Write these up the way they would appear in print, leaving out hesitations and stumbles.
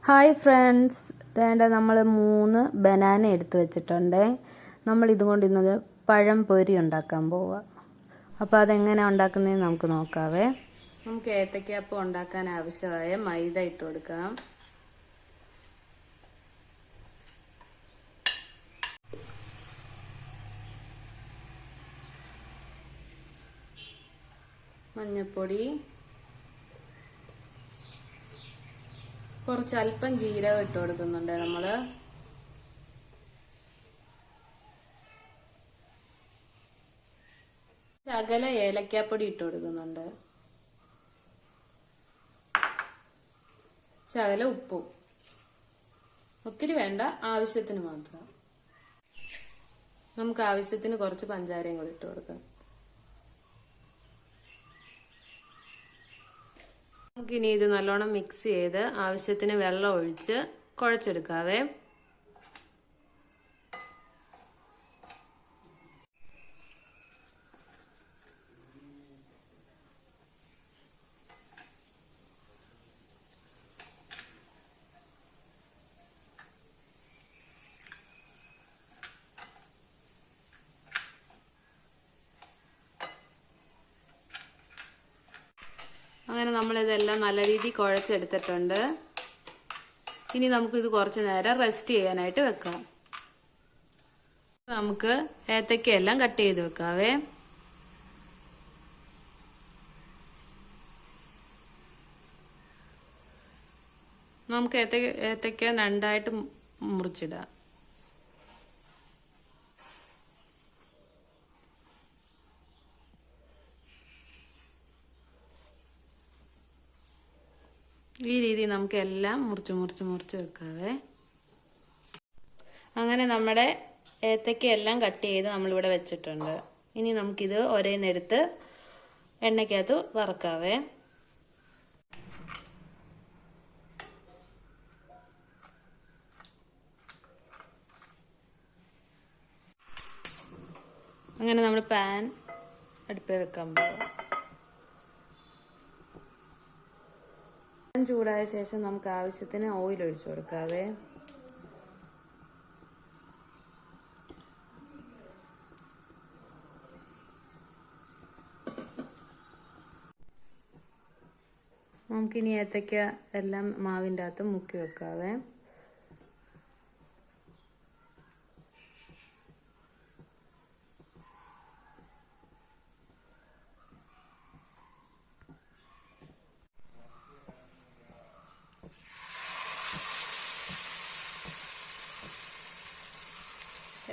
Hi friends, വേണ്ട നമ്മൾ 3 banana എടുത്ത് വെച്ചിട്ടുണ്ട്. നമ്മൾ ഇതുകൊണ്ട് ഇന്നത് പഴം പൊരി ഉണ്ടാക്കാൻ പോവുക. അപ്പോൾ അതെങ്ങനെ ഉണ്ടാക്കുന്നതെന്ന് നമുക്ക് നോക്കാവേ. നമുക്ക് ഏത്തയ്ക്കാപ്പം ഉണ്ടാക്കാൻ ആവശ്യമായ മൈദ ഇട്ട് കൊടുക്കാം. മഞ്ഞൾപ്പൊടി, കുറച്ച് അല്പം ജീരകം ഇട്ട് കൊടുക്കുന്നുണ്ട്. നമ്മള് ശകല ഏലക്കാപ്പൊടി ഇട്ട് കൊടുക്കുന്നുണ്ട്. ശകല ഉപ്പും, ഒത്തിരി വേണ്ട, ആവശ്യത്തിന് മാത്രം. നമുക്ക് ആവശ്യത്തിന് കുറച്ച് പഞ്ചാരയും കൂടി ഇട്ട് കൊടുക്കാം. നമുക്കിനി ഇത് നല്ലോണം മിക്സ് ചെയ്ത് ആവശ്യത്തിന് വെള്ളം ഒഴിച്ച് കുഴച്ചെടുക്കാവേ. അങ്ങനെ നമ്മളിതെല്ലാം നല്ല രീതിയിൽ കുഴച്ചെടുത്തിട്ടുണ്ട്. ഇനി നമുക്കിത് കുറച്ച് നേരം റെസ്റ്റ് ചെയ്യാനായിട്ട് വെക്കാം. നമുക്ക് ഏത്തയ്ക്കയെല്ലാം കട്ട് ചെയ്ത് വെക്കാവേ. നമുക്ക് ഏത്തയ്ക്ക രണ്ടായിട്ട് മുറിച്ചിടാം. ഈ രീതി നമുക്ക് എല്ലാം മുറിച്ച് വെക്കാവേ. അങ്ങനെ നമ്മുടെ ഏത്തയ്ക്ക എല്ലാം കട്ട് ചെയ്ത് നമ്മളിവിടെ വെച്ചിട്ടുണ്ട്. ഇനി നമുക്കിത് ഒരേന്നെടുത്ത് എണ്ണയ്ക്കകത്ത് വറക്കാവേ. അങ്ങനെ നമ്മൾ പാൻ അടുപ്പിൽ വെക്കാൻ പോകാം. ചൂടായ ശേഷം നമുക്ക് ആവശ്യത്തിന് ഓയിൽ ഒഴിച്ചു കൊടുക്കാവേ. നമുക്കിനി ഏത്തയ്ക്ക എല്ലാം മാവിൻ്റെ അകത്ത് മുക്കി വെക്കാവേ.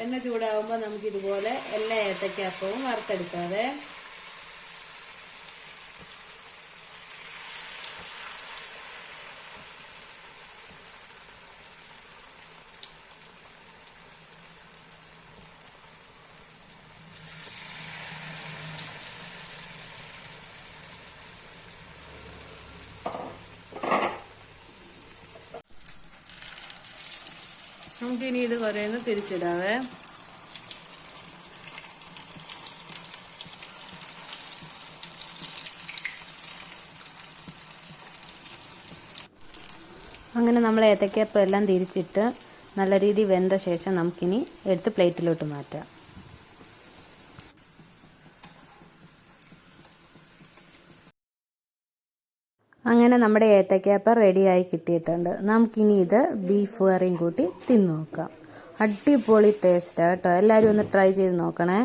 എണ്ണ ചൂടാവുമ്പോൾ നമുക്കിതുപോലെ എല്ലാ ഏത്തയ്ക്കാപ്പവും വറുത്തെടുക്കാതെ. നമുക്കിനി ഇത് കുറേന്ന് തിരിച്ചിടാവേ. അങ്ങനെ നമ്മൾ ഏത്തയ്ക്കപ്പം എല്ലാം തിരിച്ചിട്ട് നല്ല രീതിയിൽ വെന്ത ശേഷം നമുക്കിനി എടുത്ത് പ്ലേറ്റിലോട്ട് മാറ്റാം. അങ്ങനെ നമ്മുടെ ഏത്തയ്ക്കാപ്പം റെഡിയായി കിട്ടിയിട്ടുണ്ട്. നമുക്കിനി ഇത് ബീഫ് കറിയും കൂട്ടി തിന്നു നോക്കാം. അടിപൊളി ടേസ്റ്റാണ് കേട്ടോ. എല്ലാവരും ഒന്ന് ട്രൈ ചെയ്ത് നോക്കണേ.